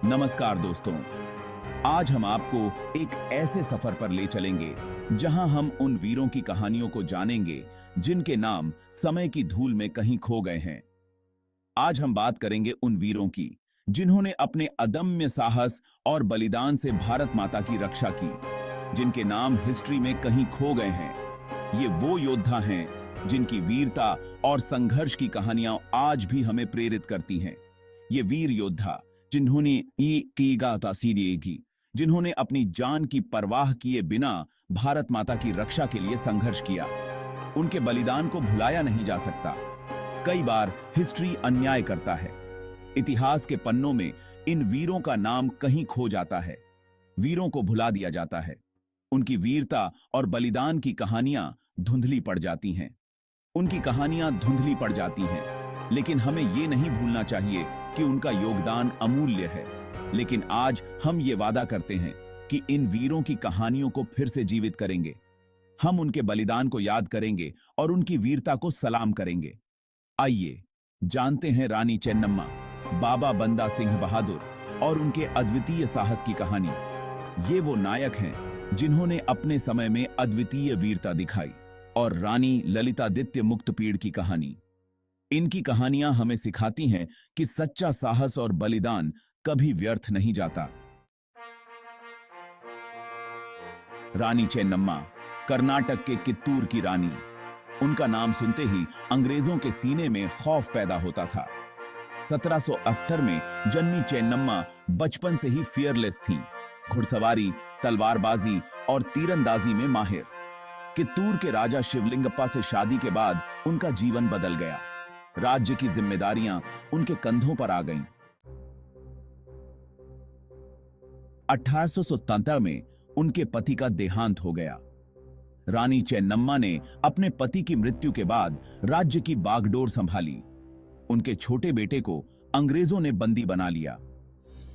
नमस्कार दोस्तों, आज हम आपको एक ऐसे सफर पर ले चलेंगे जहां हम उन वीरों की कहानियों को जानेंगे जिनके नाम समय की धूल में कहीं खो गए हैं। आज हम बात करेंगे उन वीरों की जिन्होंने अपने अदम्य साहस और बलिदान से भारत माता की रक्षा की, जिनके नाम हिस्ट्री में कहीं खो गए हैं। ये वो योद्धा हैं जिनकी वीरता और संघर्ष की कहानियां आज भी हमें प्रेरित करती हैं। ये वीर योद्धा जिन्होंने जिन्होंने अपनी जान की परवाह किए बिना भारत माता की रक्षा के लिए संघर्ष किया। उनके बलिदान को भुलाया नहीं जा सकता। कई बार हिस्ट्री अन्याय करता है। इतिहास के पन्नों में इन वीरों का नाम कहीं खो जाता है, वीरों को भुला दिया जाता है। उनकी वीरता और बलिदान की कहानियां धुंधली पड़ जाती हैं। उनकी कहानियां धुंधली पड़ जाती हैं, लेकिन हमें ये नहीं भूलना चाहिए कि उनका योगदान अमूल्य है। लेकिन आज हम ये वादा करते हैं कि इन वीरों की कहानियों को फिर से जीवित करेंगे। हम उनके बलिदान को याद करेंगे और उनकी वीरता को सलाम करेंगे। आइए जानते हैं रानी चेन्नम्मा, बाबा बंदा सिंह बहादुर और उनके अद्वितीय साहस की कहानी। ये वो नायक हैं जिन्होंने अपने समय में अद्वितीय वीरता दिखाई। और रानी ललितादित्य मुक्तपीड़ की कहानी, इनकी कहानियां हमें सिखाती हैं कि सच्चा साहस और बलिदान कभी व्यर्थ नहीं जाता। रानी चेन्नम्मा कर्नाटक के कित्तूर की रानी। उनका नाम सुनते ही अंग्रेजों के सीने में खौफ पैदा होता था। 1778 में जन्मी चेन्नम्मा बचपन से ही फियरलेस थीं, घुड़सवारी, तलवारबाजी और तीरंदाजी में माहिर। कित्तूर के राजा शिवलिंगप्पा से शादी के बाद उनका जीवन बदल गया। राज्य की जिम्मेदारियां उनके कंधों पर आ गईं। 1877 में उनके पति का देहांत हो गया। रानी चेन्नम्मा ने अपने पति की मृत्यु के बाद राज्य की बागडोर संभाली। उनके छोटे बेटे को अंग्रेजों ने बंदी बना लिया।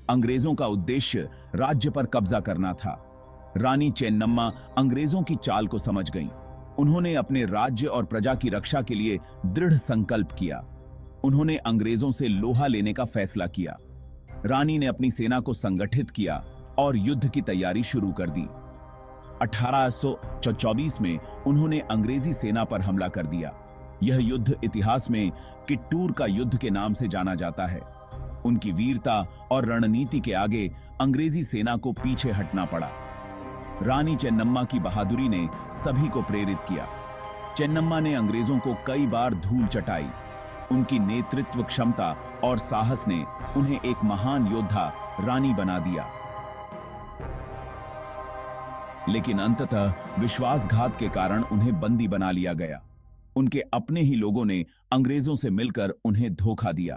अंग्रेजों का उद्देश्य राज्य पर कब्जा करना था। रानी चेन्नम्मा अंग्रेजों की चाल को समझ गईं। उन्होंने अपने राज्य और प्रजा की रक्षा के लिए दृढ़ संकल्प किया। उन्होंने अंग्रेजों से लोहा लेने का फैसला किया। रानी ने अपनी सेना को संगठित किया और युद्ध की तैयारी शुरू कर दी। 1824 में उन्होंने अंग्रेजी सेना पर हमला कर दिया। यह युद्ध इतिहास में कित्तूर का युद्ध के नाम से जाना जाता है। उनकी वीरता और रणनीति के आगे अंग्रेजी सेना को पीछे हटना पड़ा। रानी चेन्नम्मा की बहादुरी ने सभी को प्रेरित किया। चेन्नम्मा ने अंग्रेजों को कई बार धूल चटाई। उनकी नेतृत्व क्षमता और साहस ने उन्हें एक महान योद्धा रानी बना दिया। लेकिन अंततः विश्वासघात के कारण उन्हें बंदी बना लिया गया। उनके अपने ही लोगों ने अंग्रेजों से मिलकर उन्हें धोखा दिया।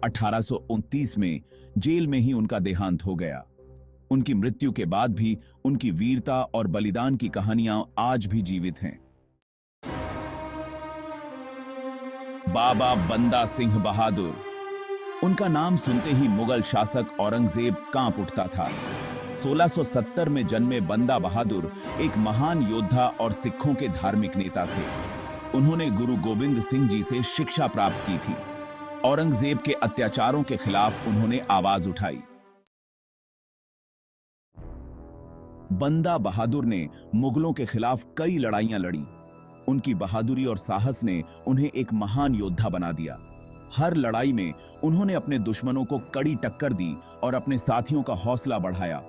1829 में जेल में ही उनका देहांत हो गया। उनकी मृत्यु के बाद भी उनकी वीरता और बलिदान की कहानियां आज भी जीवित हैं। बाबा बंदा सिंह बहादुर। उनका नाम सुनते ही मुगल शासक औरंगजेब कांप उठता था। 1670 में जन्मे बंदा बहादुर एक महान योद्धा और सिखों के धार्मिक नेता थे। उन्होंने गुरु गोविंद सिंह जी से शिक्षा प्राप्त की थी। औरंगजेब के अत्याचारों के खिलाफ उन्होंने आवाज उठाई। बंदा बहादुर ने मुगलों के खिलाफ कई लड़ाइयां लड़ी। उनकी बहादुरी और साहस ने उन्हें एक महान योद्धा बना दिया। हर लड़ाई में उन्होंने अपने दुश्मनों को कड़ी टक्कर दी और अपने साथियों का हौसला बढ़ाया।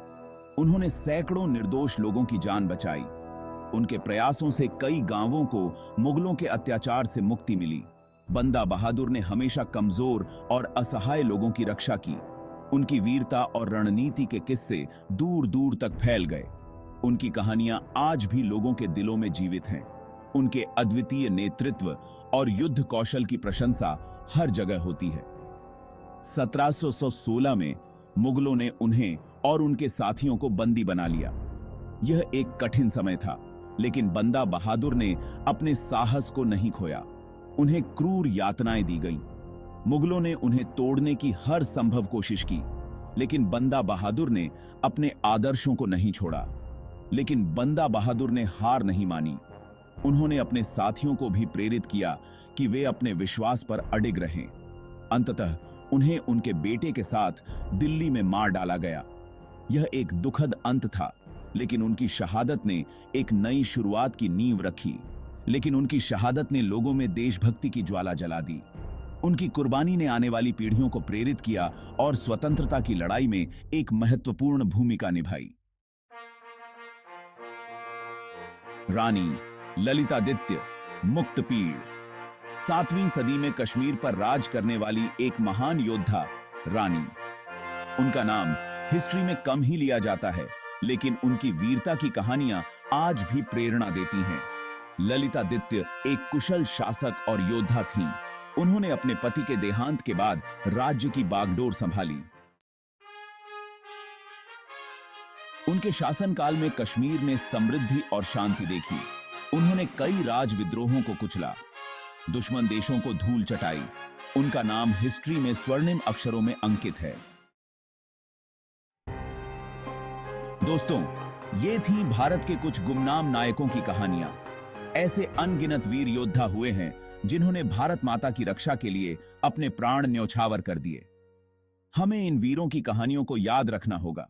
उन्होंने सैकड़ों निर्दोष लोगों की जान बचाई। उनके प्रयासों से कई गांवों को मुगलों के अत्याचार से मुक्ति मिली। बंदा बहादुर ने हमेशा कमजोर और असहाय लोगों की रक्षा की। उनकी वीरता और रणनीति के किस्से दूर दूर तक फैल गए। उनकी कहानियां आज भी लोगों के दिलों में जीवित हैं। उनके अद्वितीय नेतृत्व और युद्ध कौशल की प्रशंसा हर जगह होती है। 1716 में मुगलों ने उन्हें और उनके साथियों को बंदी बना लिया। यह एक कठिन समय था, लेकिन बंदा बहादुर ने अपने साहस को नहीं खोया। उन्हें क्रूर यातनाएं दी गईं। मुगलों ने उन्हें तोड़ने की हर संभव कोशिश की, लेकिन बंदा बहादुर ने अपने आदर्शों को नहीं छोड़ा। लेकिन बंदा बहादुर ने हार नहीं मानी। उन्होंने अपने साथियों को भी प्रेरित किया कि वे अपने विश्वास पर अडिग रहें। अंततः उन्हें उनके बेटे के साथ दिल्ली में मार डाला गया। यह एक दुखद अंत था, लेकिन उनकी शहादत ने एक नई शुरुआत की नींव रखी। लेकिन उनकी शहादत ने लोगों में देशभक्ति की ज्वाला जला दी। उनकी कुर्बानी ने आने वाली पीढ़ियों को प्रेरित किया और स्वतंत्रता की लड़ाई में एक महत्वपूर्ण भूमिका निभाई। रानी ललितादित्य मुक्तपीड़। 7वीं सदी में कश्मीर पर राज करने वाली एक महान योद्धा रानी। उनका नाम हिस्ट्री में कम ही लिया जाता है, लेकिन उनकी वीरता की कहानियां आज भी प्रेरणा देती हैं। ललितादित्य एक कुशल शासक और योद्धा थीं। उन्होंने अपने पति के देहांत के बाद राज्य की बागडोर संभाली। उनके शासनकाल में कश्मीर ने समृद्धि और शांति देखी। उन्होंने कई राज विद्रोहों को कुचला, दुश्मन देशों को धूल चटाई। उनका नाम हिस्ट्री में स्वर्णिम अक्षरों में अंकित है। दोस्तों, ये थी भारत के कुछ गुमनाम नायकों की कहानियां। ऐसे अनगिनत वीर योद्धा हुए हैं जिन्होंने भारत माता की रक्षा के लिए अपने प्राण न्यौछावर कर दिए। हमें इन वीरों की कहानियों को याद रखना होगा,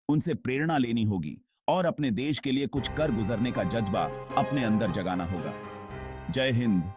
उनसे प्रेरणा लेनी होगी और अपने देश के लिए कुछ कर गुजरने का जज्बा अपने अंदर जगाना होगा। जय हिंद।